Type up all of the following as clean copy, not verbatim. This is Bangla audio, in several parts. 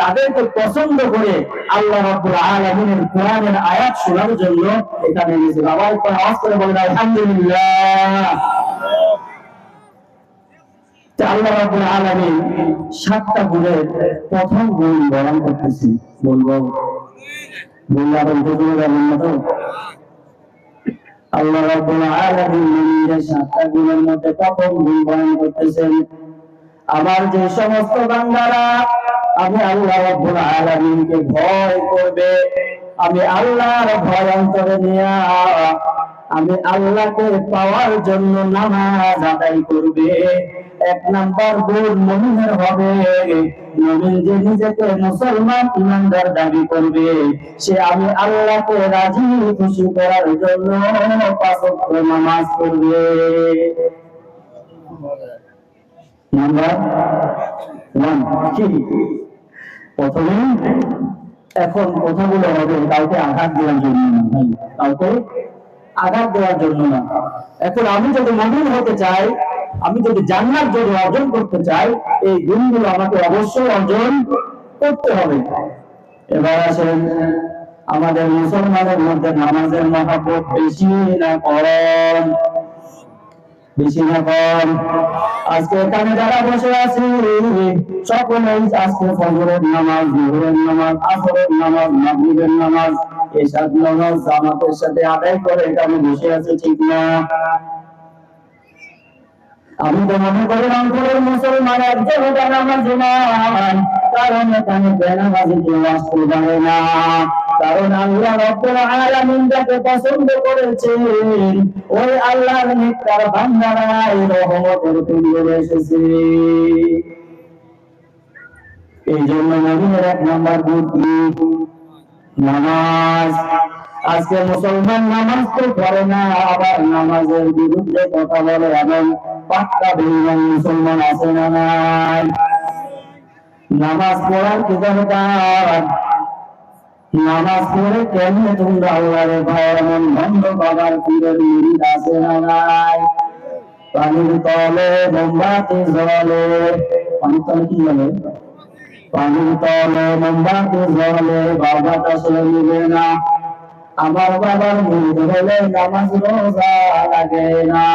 তাদেরকে পছন্দ করে আল্লাহ রাব্বুল আলামিনের কোরআনের আয়াত শোনার জন্য এখানে এসেছে। বাবা একটু আওয়াজ করে বলেন আলহামদুলিল্লাহ। আল্লাহ রাব্বুল আলামিন 7টা গুণের প্রথম গুণ বর্ণনা করতেছেন। বলবো বললাম বলবেন না তো? আল্লাহ রাব্বুল আলামিন 7টা গুণের মধ্যে প্রথম গুণ বর্ণনা করতেছেন, আমার যে সমস্ত বান্দারা আমি আল্লাহ রাব্বুল আলামিনকে ভয় করবে, আমি আল্লাহর ভয় অন্তরে নিয়ে আমি আল্লাহকে পাওয়ার জন্য নামাজ আদায় করবে। 1 নাম্বার গুণ মুমিনের হবে, মুমিন যে নিজেকে মুসলমান ইমানদার দাবি করবে, সে আমি আল্লাহকে রাজি খুশি করার জন্য 5 ওয়াক্ত নামাজ পড়বে। নাম্বার 1 কি? প্রথমে এখন কথাগুলো হবে কাউকে আঘাত দেওয়ার জন্য না ভাই, কাউকে আঘাত দেওয়ার জন্য না। এখন আমি যদি মুমিন হতে চাই, আমি যদি জান্নাত যদি অর্জন করতে চাই, এই গুণগুলো আমাকে অবশ্যই অর্জন করতে হবে। এবার আসেন, আমাদের মুসলমানের মধ্যে নামাজের মহব্বত বেশি না কম? বেশি না কম? আজকে এখানে যারা বসে আছি সকলেই আজকে ফজরের নামাজ, যোহরের নামাজ, আসরের নামাজ, মাগরিবের নামাজ, এশার নামাজ জামাতের সাথে আদায় করে এখানে বসে আছে, ঠিক না? আমি তো মনে করি অন্তরের মুসলমান একজন নামাজি নয়, কারণ এখানে বেনামাজি কেউ আসতে পারে না। কারণ আল্লাহ রাব্বুল আলামিন যাকে পছন্দ করেছেন ওই আল্লাহর নেককার বান্দারা এই রহমতের পিঞ্জরে এসেছে। এই জন্য মুমিনের 1 নাম্বার গুণ নামাজ। আজকে মুসলমান নামাজ তো পড়ে না, আবার নামাজের বিরুদ্ধে কথা বলে এমন পাক্কা বেঈমান মুসলমান আছে না নাই? নামাজ পড়ার কি দরকার? নামাজ পড়ে কেমনে তোমরা আল্লাহর ভয় এমন বন্ধ বাবার পীরের মুরিদ আছে না নাই? পানির তলে মোমবাতি জ্বলে, পানির তলে কি জ্বলে? পানির তলে মোমবাতি জ্বলে, বাবাটা সে নিবে না। আমার বাবার মুরিদ হলে নামাজ রোজা লাগে না।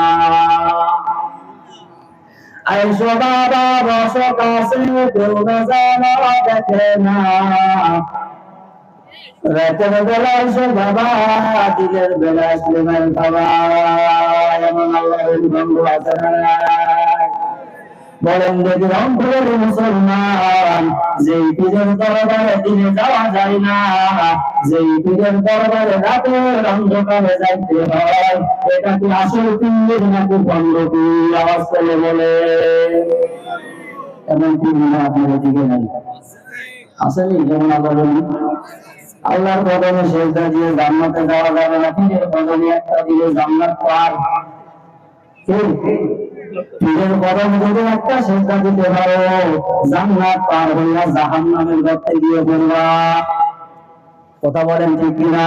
আইসো বাবা বস কাছে, কেউ বেজানো দেখে না। রাতের বেলা এসো বাবা, দিনের বেলা আসলেন বাবা। এমন আল্লাহর বন্ধু আছে না? বলেন দেখি অন্তরের মুসলমান, যেই পীরের দরবারে দিনে যাওয়া যায় না, যেই পীরের দরবারে রাতের অন্ধকারে যাইতে হয়, এটা কি আসল পীর নাকি ভণ্ড পীর? আওয়াজ করে বলে। এমন পীর না আপনাদের দিকে নাই? আসেনি? যেমন আল্লাহর কদমে সেজদা দিয়ে জান্নাতে যাওয়া যাবে না, পীরের কদমে একটা দিলে জান্নাত পার। পীরের কদমে যদি একটা সেজদা দিতে পারো, জান্নাত পার হইয়া জাহান্নামের গর্তে গিয়ে পড়বা। কথা বলেন ঠিক কিনা?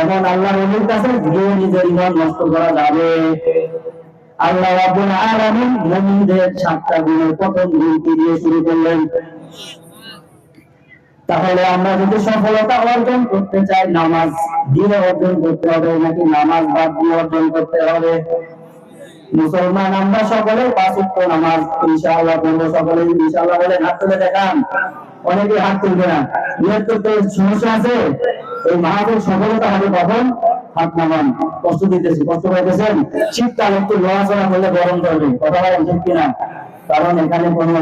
এমন আল্লাহর ওলির কাছে গিয়ে নিজের ঈমান নষ্ট করা যাবে? আল্লাহ রাব্বুল আলামিন মুমিনদের 7টা গুণের প্রথম গুণটি দিয়ে শুরু করলেন। তাহলে আমরা যদি সফলতা অর্জন করতে চাই, নামাজ দিয়ে অর্জন করতে হবে নাকি নামাজ বাদ দিয়ে অর্জন করতে হবে? মুসলমান আমরা সকলে 5 ওয়াক্ত নামাজ ইনশাআল্লাহ পড়ব। সকলে ইনশাআল্লাহ বলে হাত তুলে দেখান। অনেকে হাত তুলবে না, নিয়ত করতে সমস্যা আছে। এই মাহফিল সফলতা হবে কখন? হাত নামান। কষ্ট দিতেছি, কষ্ট পাইতেছেন? শীতকাল একটু লড়াচড়া করলে গরম করবে। কথা বলেন ঠিক কিনা? কারণ এখানে কোনো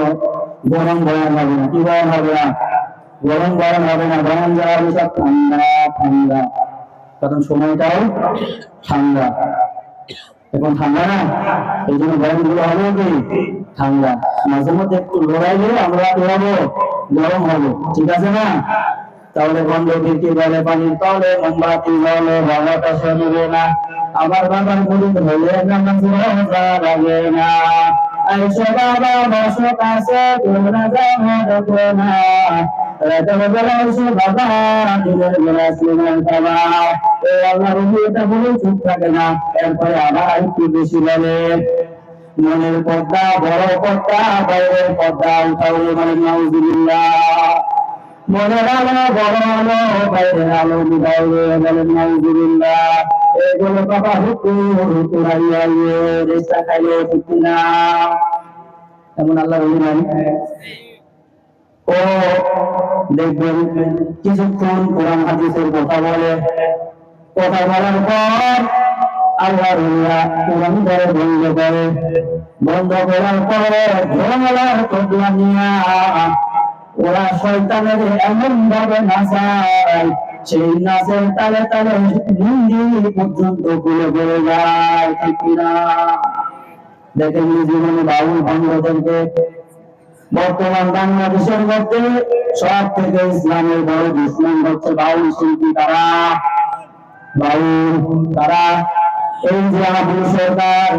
গরম বয়ান হবে না। কি বয়ান হবে না? গরম গরম হবে না, বয়ান যাওয়ার সব ঠান্ডা ঠান্ডা, কারণ সময়টাও ঠান্ডা। এখন ঠান্ডা না, এই জন্য বয়ান গুলো হবে কি ঠান্ডা। মাঝে মধ্যে একটু লড়াইলে আমরা কি হবো? গরম হবো, ঠিক আছে না? তাহলে বন্ধ কি বলে, পানির তলে মোমবাতি জ্বলে, বাবাটা শুনবে না। আবার বাবার মুরিদ হলে নামাজ রোজা লাগে না। আইসো বাবা বসো কাছে, তোমরা জানো দেখো না। রাতের বেলা এসো বাবা, দিনের বেলা আসলেন বাবা। এই আল্লাহর ওলি এটা বলে চুপ থাকে না, এরপরে আবার একটু বেশি বলে। মনের পর্দা বড় পর্দা, বাইরের পর্দা উঠাও বলেন নাউজুবিল্লাহ। মনের আলো বড় আলো, বাইরের আলো বিদায় বলেন নাউজুবিল্লাহ। এগুলো বাবা হুকুর আইয়ে রেস্তা খাইলে ঠিক না? এমন আল্লাহ বলি নাই? ও দেখবেন কিছুক্ষণ কোরআন হাদিসের কথা বলে, কথা বলার পর আল্লাহর কোরআন ধরে বন্ধ করে, বন্ধ করার পরে ধর্মলার তবলা নিয়া ওরা শয়তানের এমন ভাবে নাচায়, সেই নাচের তালে তালে হিন্দি পর্যন্ত খুলে পড়ে যায়, ঠিক কিনা? দেখেন জীবনে বাউল ভঙ্গদেরকে বর্তমান বাংলাদেশের মধ্যে সব থেকে ইসলামের বড় দুশ্মন হচ্ছে বাউল শিল্পী। তারা বাউল, তারা এই যে আবুল সরকার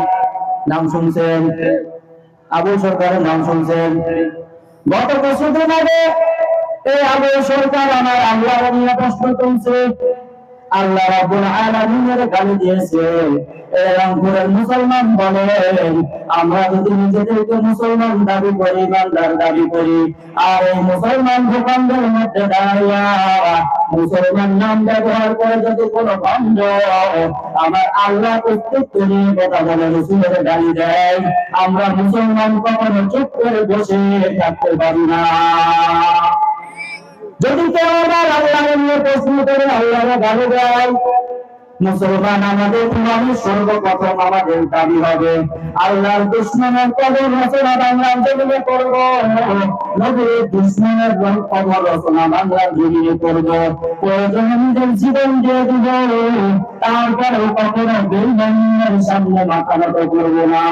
নাম শুনছেন, আবুল সরকারের নাম শুনছেন? গত কিছুদিন আগে এই আবুল সরকার আমার আল্লাহ নিয়ে প্রশ্ন তুলছে, আল্লাহ রাব্বুল আলামিনের গালি দিয়েছে। রংপুরের মুসলমান বলেন, আমরা যদি নিজেদেরকে মুসলমান দাবি করি, বান্দার দাবি করি, আর এই মুসলমান ভূখণ্ডের মধ্যে দাঁড়িয়ে মুসলমান নাম ব্যবহার করে যদি কোনো ভণ্ড আমার আল্লাহ অস্তিত্ব নিয়ে কথা বলে রসুলের গালি দেয়, আমরা মুসলমান কখনো চুপ করে বসে থাকতে পারি না। যদি কেউ আবার আল্লাহ নিয়ে প্রশ্ন করে আল্লাহর গালি দেয়, মুসলমান আমাদের মানুষ সর্বপ্রথম আমাদের দাবি হবে আল্লাহর দুশমনের কবর রচনা বাংলার জমিনে করব, নবীর দুশমনের কবর রচনা বাংলার জমিনে করব, প্রয়োজনে নিজের জীবন দিয়ে দিব, তারপরেও কখনো বেঈমানের সামনে মাথা নত করব না।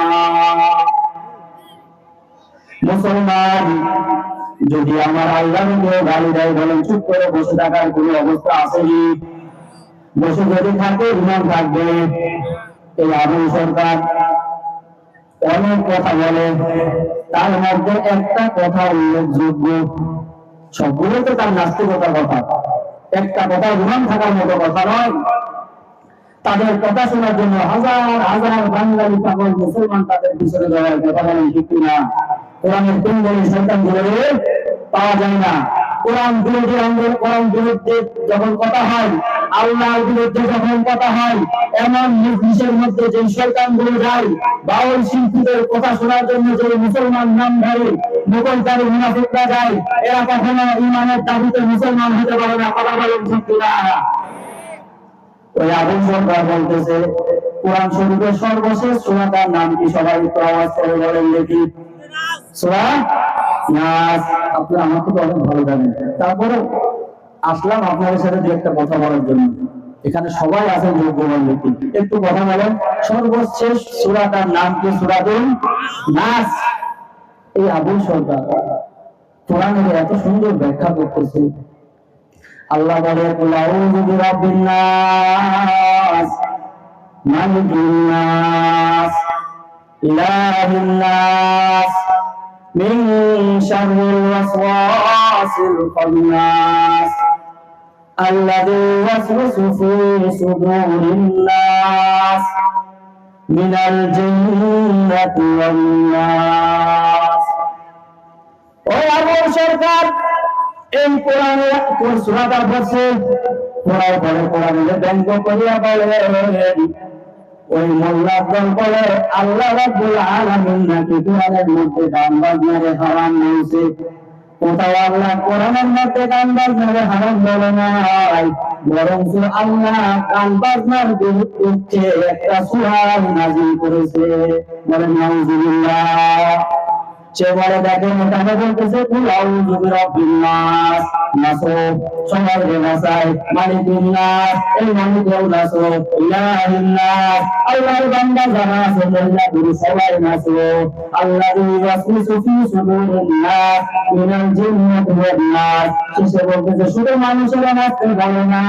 মুসলমান যদি আমার আল্লাহকে গালি দেয়, বলেন চুপ করে বসে থাকার কোন অবস্থা আসেনি? বসে যদি থাকে ইমান থাকবে। এই আবুল সরকার অনেক কথা বলে, তার মধ্যে একটা কথা উল্লেখযোগ্য, সবগুলো তো তার নাস্তিকতার কথা, একটা কথা ইমান থাকার মতো কথা নয়। তাদের কথা শোনার জন্য হাজার হাজার বাঙালি পাগল মুসলমান তাদের পিছনে যাওয়ার কথা বলেন, ঠিক না? কোরআনের কোন বলে সন্তান গুলো পাওয়া যায় না। কোরআন বিরোধী আন্দোলন, কোরআন বিরুদ্ধে যখন কথা হয়, আল্লাহর বিরুদ্ধে যখন কথা হয়, এমন মজলিসের মধ্যে যে শয়তান গুলো যায়, বাউল শিল্পীদের কথা শোনার জন্য যে মুসলমান নামধারী মুগলধারী মুনাফিকরা যায়, এরা কখনো ইমানের দাবিতে মুসলমান হতে পারে না। কথা বলেন ঠিক না? ওই আবুল সরকার বলতেছে কোরআন শরীফের সর্বশেষ সূরাটার নাম কি? সবাই একটু আওয়াজ করে বলেন দেখি। সূরা নাস। আপনি আমার থেকে অনেক ভালো জানেন, তারপরে আসলাম আপনাদের সাথে দু একটা কথা বলার জন্য। এখানে সবাই আছেন যোগ্যবান ব্যক্তি, একটু কথা বলেন সর্বশেষ সূরাটার নাম কি? সূরাতুন নাস। এই আবুল সরকার কোরআনের এত সুন্দর ব্যাখ্যা করতেছে। আল্লাহ বলে কুল আউযু বিরাব্বিন নাস, মালিকিন নাস, ইলাহিন নাস, মিন শাররিল ওয়াসওয়াসিল খান্নাস, আল্লাযী ইউওয়াসওয়িসু ফী সুদুরিন নাস, মিনাল জিন্নাতি ওয়ান নাস। ও আবুল সরকার, এই কোরআনে সূরাটা পড়ছে, পড়ার পরে কোরআনে ব্যঙ্গ করিয়া বলেন, ওই মোল্লাগণ বলে আল্লাহ রাব্বুল আলামিন নাকি কোরআনের মধ্যে গান বাজনারে হারাম বলছে। কোথাও আল্লাহ কোরআনের মধ্যে গান বাজনারে হারাম বলে নাই, বরং আল্লাহ গান বাজনার বিরুদ্ধে একটা সূরা নাযিল করেছে। বলেন নাউযুবিল্লাহ। সে বলে দেখেন এখানে বলতেছে কুল আউযু বিরাব্বিন নাস, নাসো সবাই নাসায়, মালিকিন নাস এই মালিকেও নাসো, ইলাহিন নাস আল্লাহর বান্দা যারা আছে আল্লাহ গুরু সবাই নাসো, আল্লাযী ইউওয়াসওয়িসু ফী সুদুরিন নাস মিনাল জিন্নাতি ওয়ান নাস। সে বলতেছে শুধু মানুষেরা নাচতে বলে না,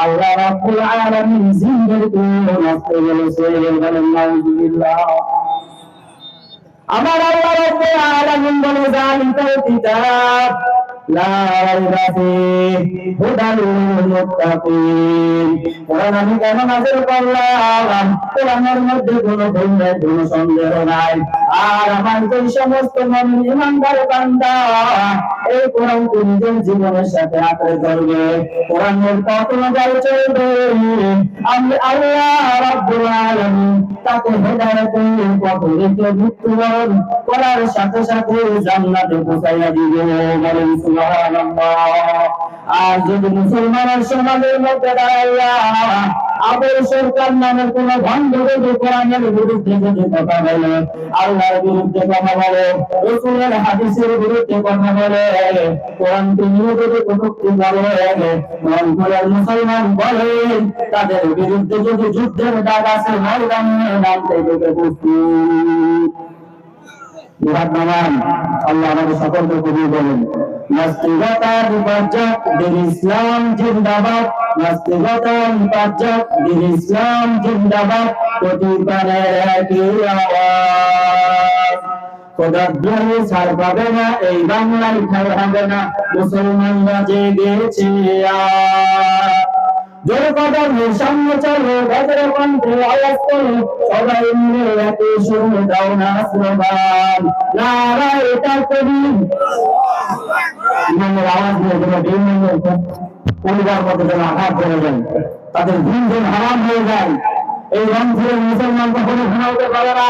আল্লাহ রাব্বুল আলামিন জিনদেরকেও নাচতে বলেছে। বলেন নাউযুবিল্লাহ। আমার আল্লাহ রাব্বুল আলামিন বলে যালিকাল কিতাব লা রাইবা ফীহি হুদাল লিল মুত্তাকিন। কোরআন আমি কেন নাযিল করলাম? কোরআনের মধ্যে কোনো ভুল নাই, কোনো সন্দেহ নাই। আর আমার যে সমস্ত মুমিন ঈমানদার বান্দা এই কোরআনকে নিজের জীবনের সাথে আঁকড়ে ধরবে, কোরআনের পথ অনুযায়ী চলবে, আমি আল্লাহ রাব্বুল আলামিন তাকে হেদায়েতের পথ রেখে মৃত্যুবরণ করার সাথে সাথে জান্নাতে পৌঁছাইয়া দিবে। বলেন সুবহানাল্লাহ। আর যদি মুসলমানের সমাজের মধ্যে দাঁড়াইয়া আবুল সরকার নামের কোন ভণ্ড যদি কোরআনের বিরুদ্ধে যদি কথা বলে, আল্লাহর বিরুদ্ধে কথা বলে, রাসূলের হাদিসের বিরুদ্ধে কথা বলে, কোরআনকে নিয়ে যদি কটূক্তি করে, মনফুলের মুসলমান বলে, তাদের বিরুদ্ধে যদি যুদ্ধের ডাক আসে, ময়দানে নামতে থেকে প্রস্তুত। জিহাদ নামান আল্লাহ আমাদের সকলকে কবুল করেন। নাস্তিকতা বিপর্যক দিন ইসলাম জিন্দাবাদ, নাস্তিকতা বিপর্যক দিন ইসলাম জিন্দাবাদ, প্রতিবারের একই আওয়াজ। খোদাদ্রোহী ছাড় পাবে না, এই বাংলায় ঠাঁই হবে না, মুসলমানরা জেগেছে আজ। জোর কদমের সামনে চলো, বজ্র কণ্ঠে আওয়াজ করো, সবাই মিলে একই সুরে দাও না স্লোগান, নারায়ে তাকবীর। ইমামের আওয়াজ দিয়ে কোনো বেঈমানের পরিবার মধ্যে যেন আঘাত করে যায়, তাদের দিন দিন হারাম হয়ে যায়। এই রংপুরের মুসলমান কখনো ঘুমাতে পারে না।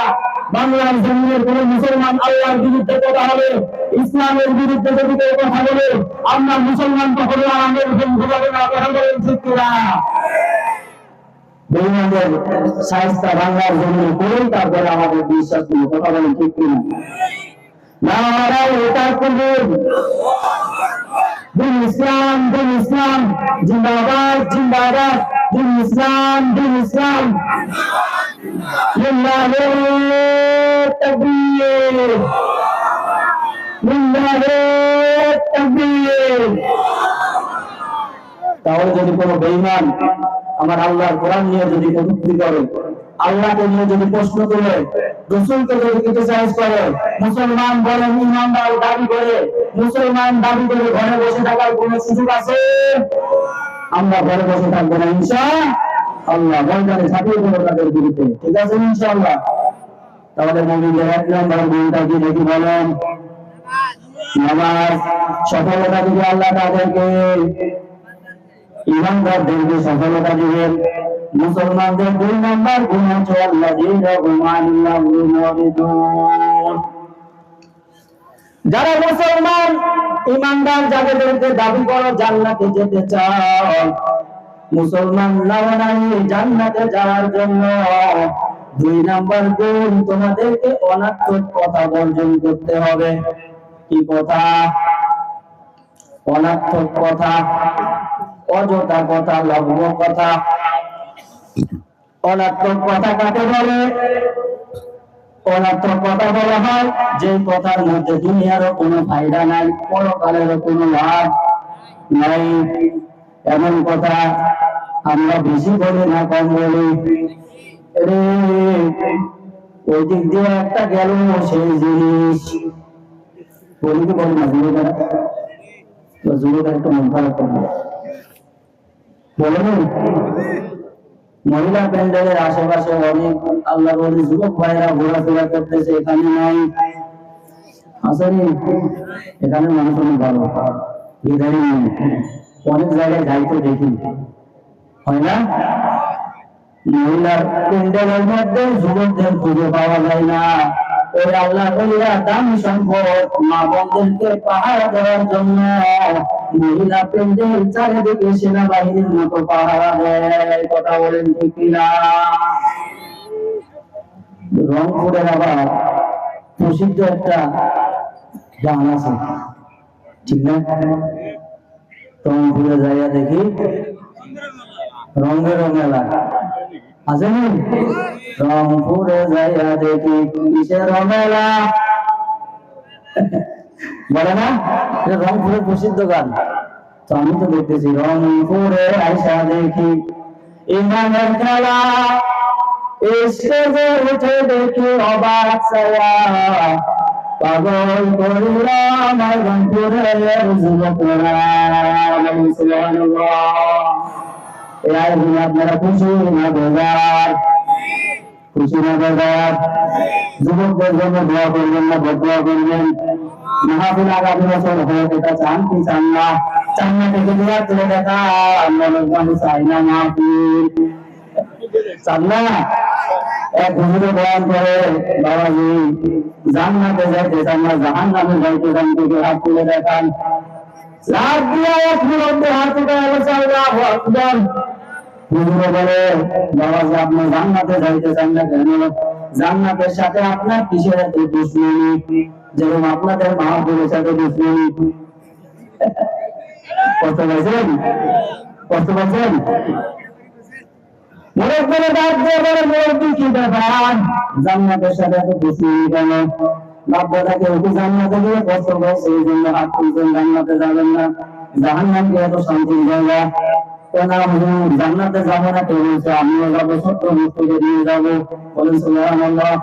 বাংলার জমিনের কোন মুসলমান আল্লাহর বিরুদ্ধে কথা হবে, ইসলামের বিরুদ্ধে যদি কেউ কথা বলে, আমরা মুসলমান কখনো আমাদের ঘুমাবে না। কথা বলেন ঠিক কিনা? বেঈমানদের শায়েস্তা বাংলার জমিনে করেই তারপরে আমাদের বিশ্বাস নিয়ে কথা বলেন ঠিক কিনা? নারায়ে তাকবীর। দিন ইসলাম, দিন ইসলাম জিন্দাবাদ, জিন্দাবাদ। দিন ইসলাম, দিন ইসলাম। লিল্লাহি তাকবীর, লিল্লাহি তাকবীর। তাহলে যদি কোনো বেঈমান আমার আল্লাহর কোরআন নিয়ে যদি কটূক্তি করে, আল্লাহকে নিয়ে যদি প্রশ্ন তোলে, রাসূলকে যদি ক্রিটিসাইজ করে, মুসলমান বলেন ইমানদার দাবি করে, মুসলমান দাবি করে ঘরে বসে থাকার কোনো সুযোগ আছে? আমরা ঘরে বসে থাকবো না ইনশাআল্লাহ। ময়দানে ঝাঁপিয়ে পড়বো তাদের বিরুদ্ধে, ঠিক আছে ইনশাআল্লাহ। তাহলে মুমিনদের এক নম্বর গুণটা কি দেখি বলেন? নামাজ। সফলতা দিবে আল্লাহ তাদেরকে, ইমানদারদেরকে সফলতা দিবেন। মুসলমানদের দুই নম্বর গুণ হচ্ছে আল্লাযীনা হুম আনিল লাগwi মুরিদুন। যারা মুসলমান ইমানদার, যাদেরকে দাবি করো জান্নাতে যেতে চাও, মুসলমান লাওয়ানি জান্নাতে যাওয়ার জন্য দুই নম্বর গুণ, তোমাদেরকে অনার্থক কথা বর্জন করতে হবে। কি কথা? অনার্থক কথা, অযথা কথা, লঘু কথা। অনার্থক কথা কাকে বলে? অনার্থক কথা বলা হয় যে কথার মধ্যে দুনিয়ারও কোনো ফায়দা নাই, পরকালেরও কোনো লাভ নাই। এমন কথা আমরা বেশি বলি না কম বলি? ওই দিক দিয়ে একটা গেল সেই জিনিস বলি কি বলি না? যুবকেরা একটু মন খারাপ করবে, বলেন মহিলা প্যান্ডেলের আশেপাশে অনেক আল্লাহর ওলি যুবক ভাইরা ঘোরাফেরা করতেছে, এখানে নাই আসেনি? এখানে মানুষ অনেক ভালো, ইদানিং অনেক জায়গায় যাইতে দেখি, হয় না? মহিলার প্যান্ডেলের মধ্যে যুবকদের খুঁজে পাওয়া যায় না। ওই আল্লাহর ওলিরা দামি সম্পদ মা বোনদেরকে পাহারা দেওয়ার জন্য মহিলা প্যান্ডেল চারিদিকে সেনাবাহিনীর মতো পাহারা দেয়। কথা বলেন ঠিক কিনা? রংপুরের আবার প্রসিদ্ধ একটা গান আছে, ঠিক না? রংপুরে যাইয়া দেখি রঙের মেলা আসেনি? রংপুরে যাইয়া দেখি কিসের মেলা, বলে না? রংপুরের প্রসিদ্ধ গান। তো আমি তো দেখতেছি রংপুরে আইসা দেখি ইমানের খেলা, স্টেজে উঠে দেখি অবাক ছায়া, পাগল করিলাম রংপুরের যুবকরা। সুবহানাল্লাহ। এই আয়োজনে আপনারা খুশি না বেজার? খুশি না বেজার? যুবকদের জন্য দোয়া করবেন না বদুয়া করবেন? মাহফিল আগামী বছর হয়ে এটা চান কি চান না? চান না থেকে দোয়া করে দেখা মনের মনে চাই না মাহফিল চান না? এক হুজুরে বয়ান করে বাবাজি জান্নাতে যাইতে চান না জাহান্নামে যাইতে চান? থেকে হাত তুলে দেখান। লাখ দিয়া এক মুহূর্তে হাত উঠে গেছে। আল্লাহু আকবার। হুজুরে বলে বাবাজি আপনি জান্নাতে যাইতে চান না কেন? জান্নাতের সাথে আপনার কিসের এত দুশ্মনী? যেরকম আপনাদের মাহফিলের সাথে দুশ্মনী। কষ্ট পাইছেন? কষ্ট পাইছেন? মুরব্বীরা ডাক দিয়ে বলে মুরব্বী কি ব্যাপার? জান্নাতের সাথে এত দুশ্মনী কেন? বাপ-দাদাকে ওকে জান্নাতে গিয়ে কষ্ট পাইছে এই জন্য হাত তুলছেন, জান্নাতে যাবেন না। জাহান্নাম কি এত শান্তির জায়গা? কেন হুজুর জান্নাতে যাবো না কে বলছে? আমিও যাবো, সত্য মুক্তিকে নিয়ে যাবো। বলেন সুবহানাল্লাহ।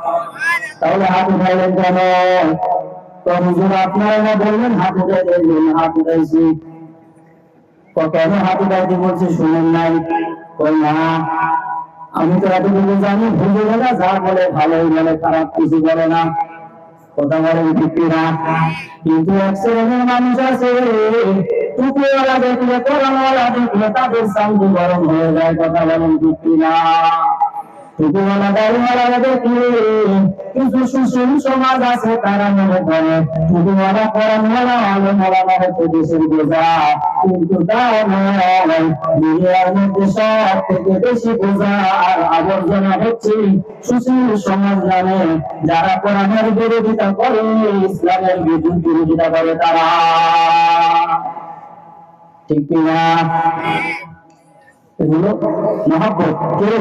তাহলে হাত উঠাইলেন কেন? তো হুজুর আপনারা না বললেন হাত উঠাইতে, এই জন্য হাত উঠাইছি। কেন হাত উঠাইতে বলছি শুনেন নাই? না আমি তো এতটুকু জানি হুজুরেরা যা বলে ভালোই বলে, খারাপ কিছু বলে না। কথা বলেন ঠিক না? কিন্তু এক শ্রেণীর মানুষ আছে টুকুওয়ালা দেখলে, কোরআনওয়ালা দেখলে তাদের চান্দু গরম হয়ে যায়। কথা বলেন ঠিক না? টুকুওয়ালা দাড়িওয়ালা দেখলে কিছু সুশীল সমাজ আছে তারা মনে করে টুকুওয়ালা কোরআনওয়ালা আলেমওয়ালা হচ্ছে দেশের বোঝা। কিন্তু তা নয়। দুনিয়ার মধ্যে সব থেকে বেশি বোঝা আর আবর্জনা হচ্ছে সুশীল সমাজ নামে যারা কোরআনের বিরোধিতা করে, ইসলামের বিরোধিতা করে তারা। ঠিক কিনা? এগুলো মহব্বত। কে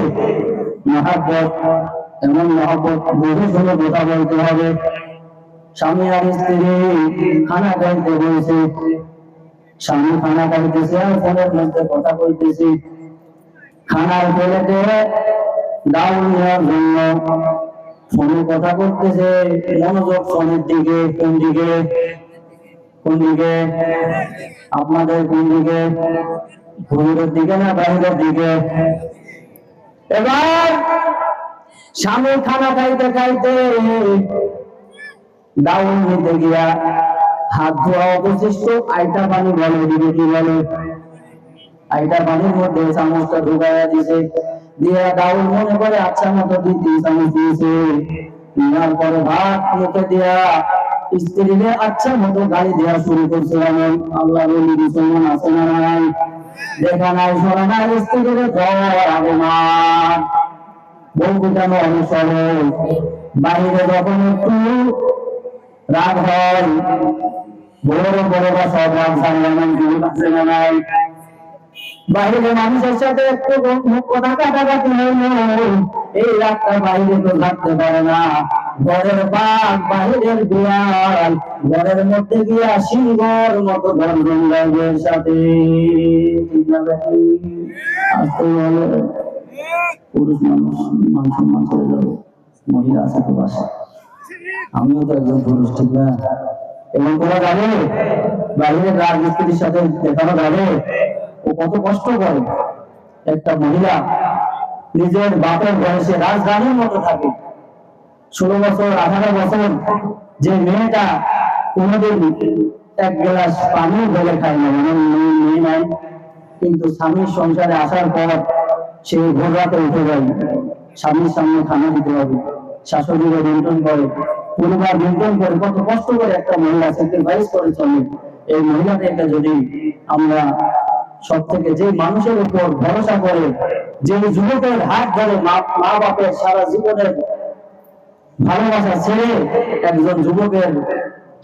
মহব্বত? এমন মহব্বত বুঝে শুনে কথা বলতে হবে। স্বামী আর স্ত্রী খানা খাইতে বলছে, স্বামী খানা খাইতেছে আর ফোনের মধ্যে কথা কইতেছে। খানার প্লেটে ডাউল নেওয়ার জন্য ফোনে কথা করতেছে। মনোযোগ ফোনের দিকে। কোন দিকে? কোন দিকে? আপনাদের কোন দিকে? হুজুরের দিকে না বাইরের দিকে? এবার স্বামী খানা খাইতে খাইতে ডাউল নিতে গিয়া হাত ধোয়া অবশিষ্ট আইটা পানি বলে, দিকে কি বলে? আইটা পানির মধ্যে চামচটা ঢুকাইয়া দিছে। দিয়া ডাউল মনে করে আচ্ছা মতো 2-3 চামচ দিয়েছে। নেওয়ার পরে ভাত মুখে দিয়া স্ত্রীকে আচ্ছা মতো গালি দেওয়া শুরু করছে। এমন আল্লাহ বলি মুসলমান আছে না নাই? দেখা নাই শোনা নাই স্ত্রীকে ধর আগে মার। বলতে কেন অনুসরণ? বাহিরে যখন একটু রাগ হয়, বড় বড় বা সব রাগ সামলানো আছে না নাই? বাহিরে মানুষের সাথে একটু কথা কাটাকাটি হইল, এই রাগটা বাইরে তো থাকতে পারে না। ঘরের বাঘ বাহিরের বিড়াল, ঘরের মধ্যে গিয়া সিংহর মতো গর্জন লাগের সাথে। আসতে বলে পুরুষ মানুষ মান সম্মান চলে যাবে, মহিলা আছে তো বাসা। আমিও তো একজন পুরুষ, ঠিক না? এবং করা যাবে বাহিরের রাজমিস্ত্রির সাথে দেখানো যাবে? ও কত কষ্ট করে। একটা মহিলা নিজের বাপের বয়সে রাজধানীর মতো থাকে, 16 বছর 18 বছর, যে মেয়েটা কোনোদিন এক গ্লাস পানি বলে খায় না, মেয়ে নাই। কিন্তু স্বামীর সংসারে আসার পর সে ভোর রাতে উঠে যায়, স্বামীর সামনে খানা দিতে হবে, শাশুড়িকে মেনটেন করে, পরিবার মেনটেন করে, কত কষ্ট করে একটা মহিলা স্যাক্রিফাইস করে চলে। এই মহিলাদেরকে যদি আমরা সব থেকে যে মানুষের উপর ভরসা করে, যে যুবকের হাত ধরে মা বাপের সারা জীবনের ভালোবাসা ছেড়ে একজন যুবকের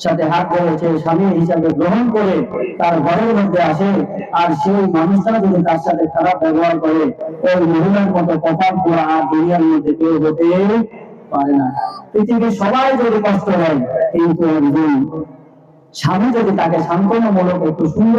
সাথে হাত ধরেছে, স্বামী হিসাবে গ্রহণ করে তার ঘরের মধ্যে আসে, আর সেই মানুষটা যদি তার সাথে খারাপ ব্যবহার করে, ওই মহিলার মতো কপাল পোড়া আর দুনিয়ার মধ্যে কেউ হতে পারে না। পৃথিবীর সবাই যদি কষ্ট হয়, কিন্তু একজন স্বামী যদি তাকে সান্ত্বনামূলক একটু সুন্দর